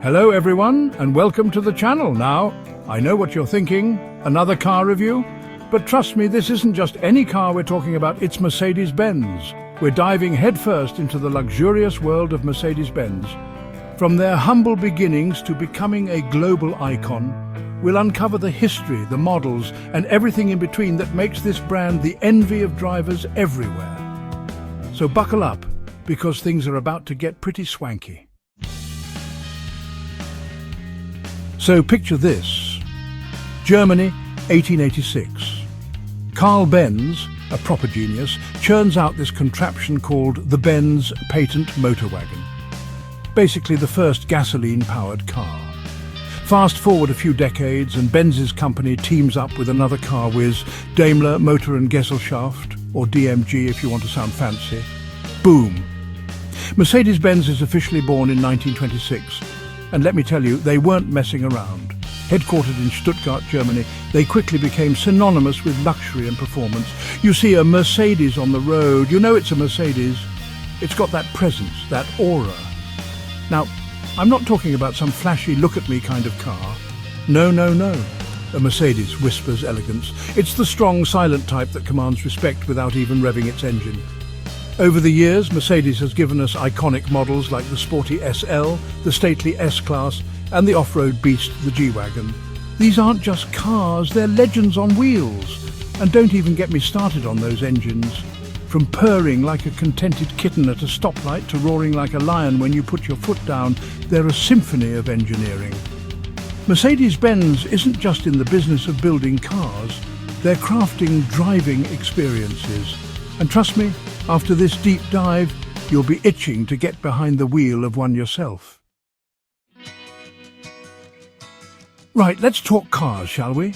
Hello everyone, and welcome to the channel. Now, I know what you're thinking, another car review? But trust me, this isn't just any car we're talking about, it's Mercedes-Benz. We're diving headfirst into the luxurious world of Mercedes-Benz. From their humble beginnings to becoming a global icon, we'll uncover the history, the models, and everything in between that makes this brand the envy of drivers everywhere. So buckle up, because things are about to get pretty swanky. So picture this. Germany, 1886. Carl Benz, a proper genius, churns out this contraption called the Benz Patent Motor Wagon. Basically the first gasoline-powered car. Fast forward a few decades and Benz's company teams up with another car whiz, Daimler Motor and Gesellschaft, or DMG if you want to sound fancy. Boom! Mercedes-Benz is officially born in 1926. And let me tell you, they weren't messing around. Headquartered in Stuttgart, Germany, they quickly became synonymous with luxury and performance. You see a Mercedes on the road, you know it's a Mercedes. It's got that presence, that aura. Now, I'm not talking about some flashy look-at-me kind of car. No, no, no. A Mercedes whispers elegance. It's the strong, silent type that commands respect without even revving its engine. Over the years, Mercedes has given us iconic models like the sporty SL, the stately S-Class, and the off-road beast, the G-Wagon. These aren't just cars, they're legends on wheels. And don't even get me started on those engines. From purring like a contented kitten at a stoplight to roaring like a lion when you put your foot down, they're a symphony of engineering. Mercedes-Benz isn't just in the business of building cars, they're crafting driving experiences. And trust me, after this deep dive, you'll be itching to get behind the wheel of one yourself. Right, let's talk cars, shall we?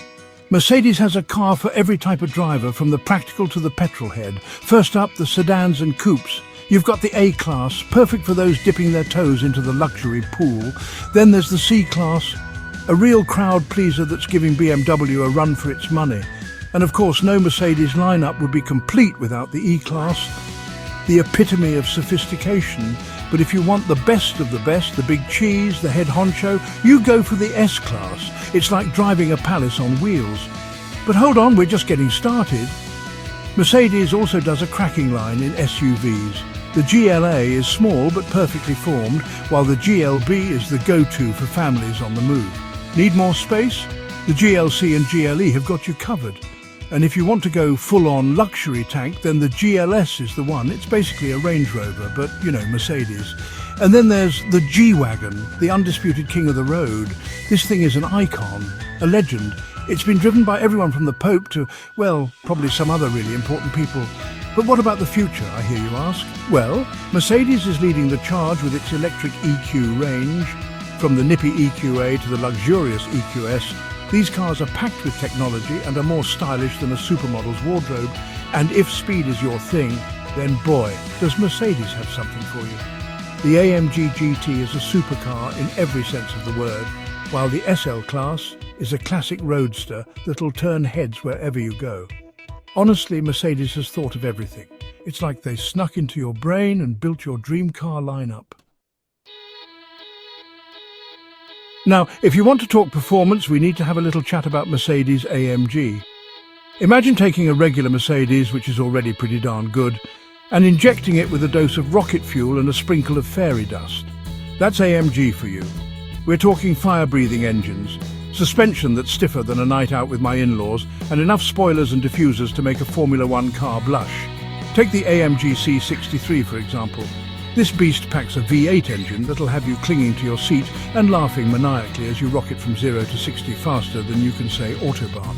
Mercedes has a car for every type of driver, from the practical to the petrol head. First up, the sedans and coupes. You've got the A-Class, perfect for those dipping their toes into the luxury pool. Then there's the C-Class, a real crowd pleaser that's giving BMW a run for its money. And of course, no Mercedes lineup would be complete without the E-Class, the epitome of sophistication. But if you want the best of the best, the big cheese, the head honcho, you go for the S-Class. It's like driving a palace on wheels. But hold on, we're just getting started. Mercedes also does a cracking line in SUVs. The GLA is small but perfectly formed, while the GLB is the go-to for families on the move. Need more space? The GLC and GLE have got you covered. And if you want to go full-on luxury tank, then the GLS is the one. It's basically a Range Rover, but, you know, Mercedes. And then there's the G-Wagon, the undisputed king of the road. This thing is an icon, a legend. It's been driven by everyone from the Pope to, well, probably some other really important people. But what about the future, I hear you ask? Well, Mercedes is leading the charge with its electric EQ range. From the nippy EQA to the luxurious EQS, these cars are packed with technology and are more stylish than a supermodel's wardrobe. And if speed is your thing, then boy, does Mercedes have something for you. The AMG GT is a supercar in every sense of the word, while the SL Class is a classic roadster that'll turn heads wherever you go. Honestly, Mercedes has thought of everything. It's like they snuck into your brain and built your dream car lineup. Now, if you want to talk performance, we need to have a little chat about Mercedes AMG. Imagine taking a regular Mercedes, which is already pretty darn good, and injecting it with a dose of rocket fuel and a sprinkle of fairy dust. That's AMG for you. We're talking fire-breathing engines, suspension that's stiffer than a night out with my in-laws, and enough spoilers and diffusers to make a Formula One car blush. Take the AMG C63, for example. This beast packs a V8 engine that'll have you clinging to your seat and laughing maniacally as you rocket from 0 to 60 faster than you can say Autobahn.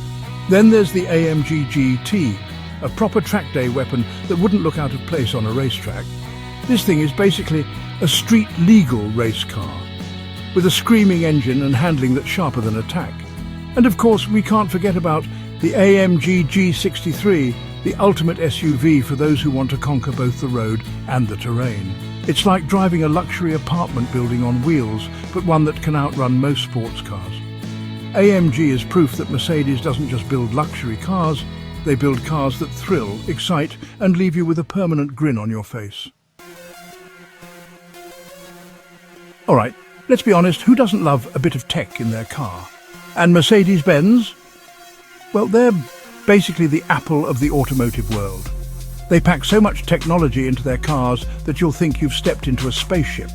Then there's the AMG GT, a proper track day weapon that wouldn't look out of place on a racetrack. This thing is basically a street-legal race car, with a screaming engine and handling that's sharper than a tack. And of course, we can't forget about the AMG G63, the ultimate SUV for those who want to conquer both the road and the terrain. It's like driving a luxury apartment building on wheels, but one that can outrun most sports cars. AMG is proof that Mercedes doesn't just build luxury cars, they build cars that thrill, excite, and leave you with a permanent grin on your face. All right, Let's be honest, who doesn't love a bit of tech in their car? And Mercedes-Benz? Well, they're basically the Apple of the automotive world. They pack so much technology into their cars that you'll think you've stepped into a spaceship.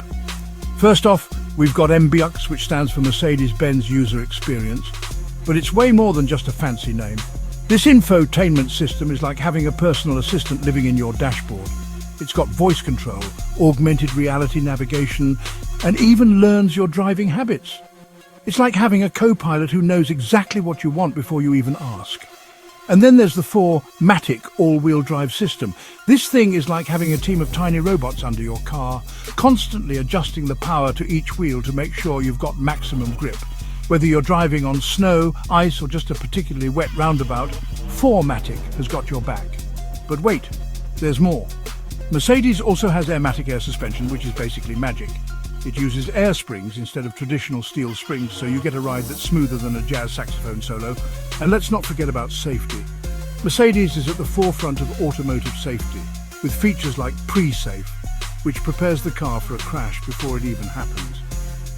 First off, we've got MBUX, which stands for Mercedes-Benz User Experience, but it's way more than just a fancy name. This infotainment system is like having a personal assistant living in your dashboard. It's got voice control, augmented reality navigation, and even learns your driving habits. It's like having a co-pilot who knows exactly what you want before you even ask. And then there's the 4MATIC all-wheel drive system. This thing is like having a team of tiny robots under your car, constantly adjusting the power to each wheel to make sure you've got maximum grip. Whether you're driving on snow, ice, or just a particularly wet roundabout, 4MATIC has got your back. But wait, there's more. Mercedes also has Airmatic air suspension, which is basically magic. It uses air springs instead of traditional steel springs, so you get a ride that's smoother than a jazz saxophone solo. And let's not forget about safety. Mercedes is at the forefront of automotive safety, with features like pre-safe, which prepares the car for a crash before it even happens.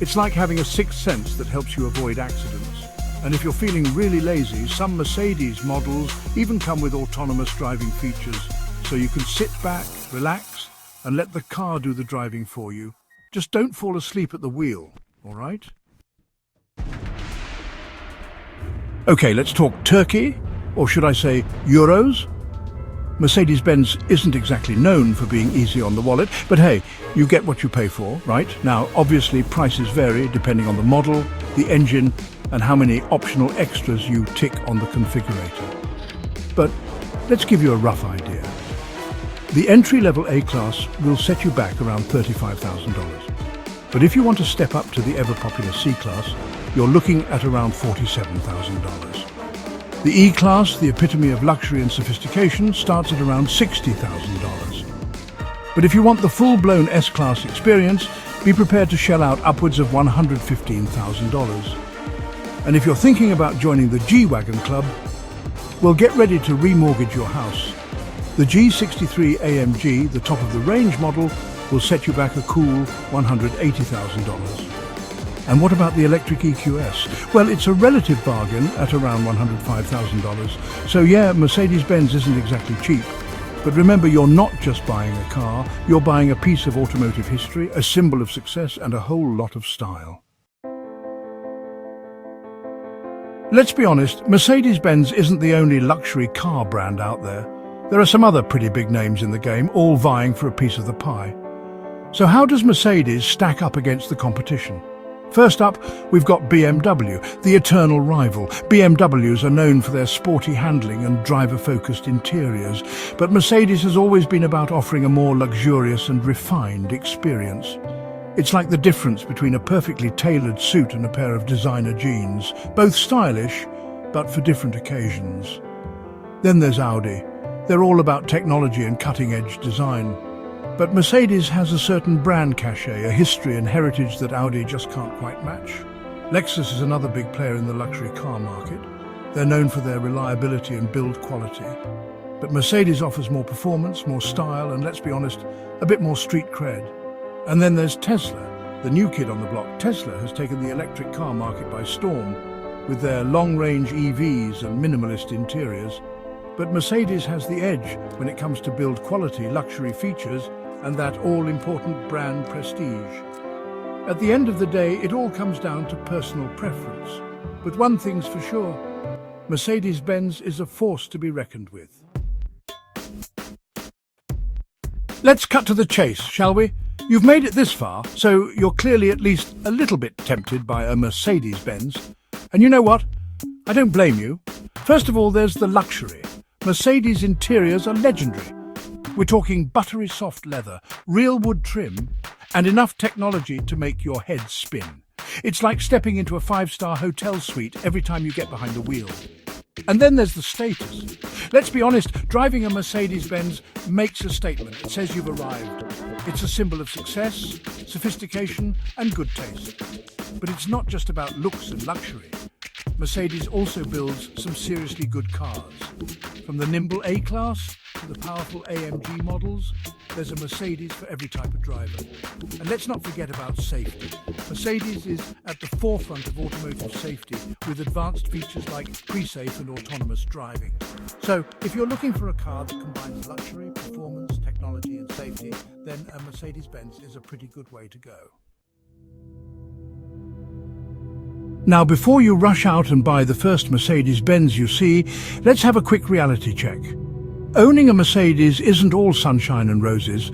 It's like having a sixth sense that helps you avoid accidents. And if you're feeling really lazy, some Mercedes models even come with autonomous driving features, so you can sit back, relax, and let the car do the driving for you. Just don't fall asleep at the wheel, all right? Okay, let's talk Turkey, or should I say euros? Mercedes-Benz isn't exactly known for being easy on the wallet, but hey, you get what you pay for, right? Now, obviously, prices vary depending on the model, the engine, and how many optional extras you tick on the configurator. But let's give you a rough idea. The entry-level A-Class will set you back around $35,000. But if you want to step up to the ever-popular C-Class, you're looking at around $47,000. The E-Class, the epitome of luxury and sophistication, starts at around $60,000. But if you want the full-blown S-Class experience, be prepared to shell out upwards of $115,000. And if you're thinking about joining the G-Wagon Club, well, get ready to remortgage your house. The G63 AMG, the top-of-the-range model, will set you back a cool $180,000. And what about the electric EQS? Well, it's a relative bargain at around $105,000. So yeah, Mercedes-Benz isn't exactly cheap. But remember, you're not just buying a car, you're buying a piece of automotive history, a symbol of success, and a whole lot of style. Let's be honest, Mercedes-Benz isn't the only luxury car brand out there. There are some other pretty big names in the game, all vying for a piece of the pie. So how does Mercedes stack up against the competition? First up, we've got BMW, the eternal rival. BMWs are known for their sporty handling and driver-focused interiors, but Mercedes has always been about offering a more luxurious and refined experience. It's like the difference between a perfectly tailored suit and a pair of designer jeans, both stylish, but for different occasions. Then there's Audi. They're all about technology and cutting-edge design. But Mercedes has a certain brand cachet, a history and heritage that Audi just can't quite match. Lexus is another big player in the luxury car market. They're known for their reliability and build quality. But Mercedes offers more performance, more style, and let's be honest, a bit more street cred. And then there's Tesla, the new kid on the block. Tesla has taken the electric car market by storm with their long-range EVs and minimalist interiors. But Mercedes has the edge when it comes to build quality, luxury features, and that all-important brand prestige. At the end of the day, it all comes down to personal preference. But one thing's for sure, Mercedes-Benz is a force to be reckoned with. Let's cut to the chase, shall we? You've made it this far, so you're clearly at least a little bit tempted by a Mercedes-Benz. And you know what? I don't blame you. First of all, there's the luxury. Mercedes interiors are legendary. We're talking buttery soft leather, real wood trim, and enough technology to make your head spin. It's like stepping into a five-star hotel suite every time you get behind the wheel. And then there's the status. Let's be honest, driving a Mercedes-Benz makes a statement. It says you've arrived. It's a symbol of success, sophistication, and good taste. But it's not just about looks and luxury. Mercedes also builds some seriously good cars. From the nimble A-Class to the powerful AMG models, there's a Mercedes for every type of driver. And let's not forget about safety. Mercedes is at the forefront of automotive safety with advanced features like pre-safe and autonomous driving. So, if you're looking for a car that combines luxury, performance, technology and safety, then a Mercedes-Benz is a pretty good way to go. Now, before you rush out and buy the first Mercedes-Benz you see, let's have a quick reality check. Owning a Mercedes isn't all sunshine and roses.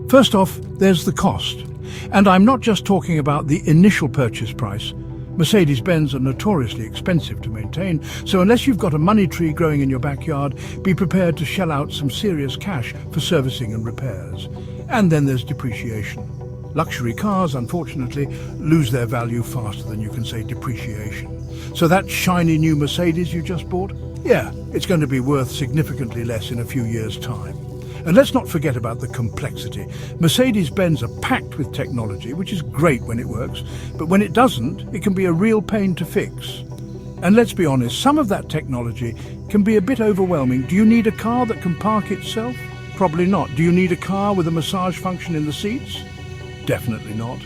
First off, there's the cost. And I'm not just talking about the initial purchase price. Mercedes-Benz are notoriously expensive to maintain, so unless you've got a money tree growing in your backyard, be prepared to shell out some serious cash for servicing and repairs. And then there's depreciation. Luxury cars, unfortunately, lose their value faster than you can say depreciation. So that shiny new Mercedes you just bought? Yeah, it's going to be worth significantly less in a few years' time. And let's not forget about the complexity. Mercedes-Benz are packed with technology, which is great when it works, but when it doesn't, it can be a real pain to fix. And let's be honest, some of that technology can be a bit overwhelming. Do you need a car that can park itself? Probably not. Do you need a car with a massage function in the seats? Definitely not.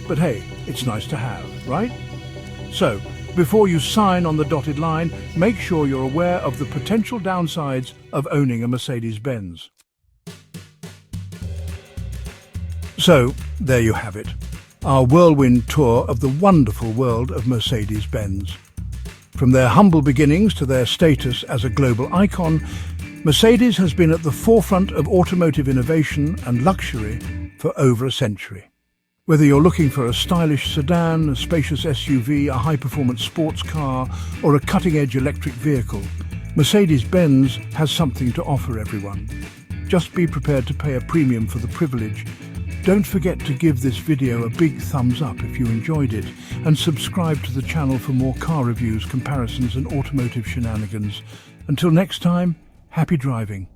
But hey, it's nice to have, right? So, before you sign on the dotted line, make sure you're aware of the potential downsides of owning a Mercedes-Benz. So, there you have it. Our whirlwind tour of the wonderful world of Mercedes-Benz. From their humble beginnings to their status as a global icon, Mercedes has been at the forefront of automotive innovation and luxury for over a century. Whether you're looking for a stylish sedan, a spacious SUV, a high-performance sports car, or a cutting-edge electric vehicle, Mercedes-Benz has something to offer everyone. Just be prepared to pay a premium for the privilege. Don't forget to give this video a big thumbs up if you enjoyed it, and subscribe to the channel for more car reviews, comparisons, and automotive shenanigans. Until next time, happy driving.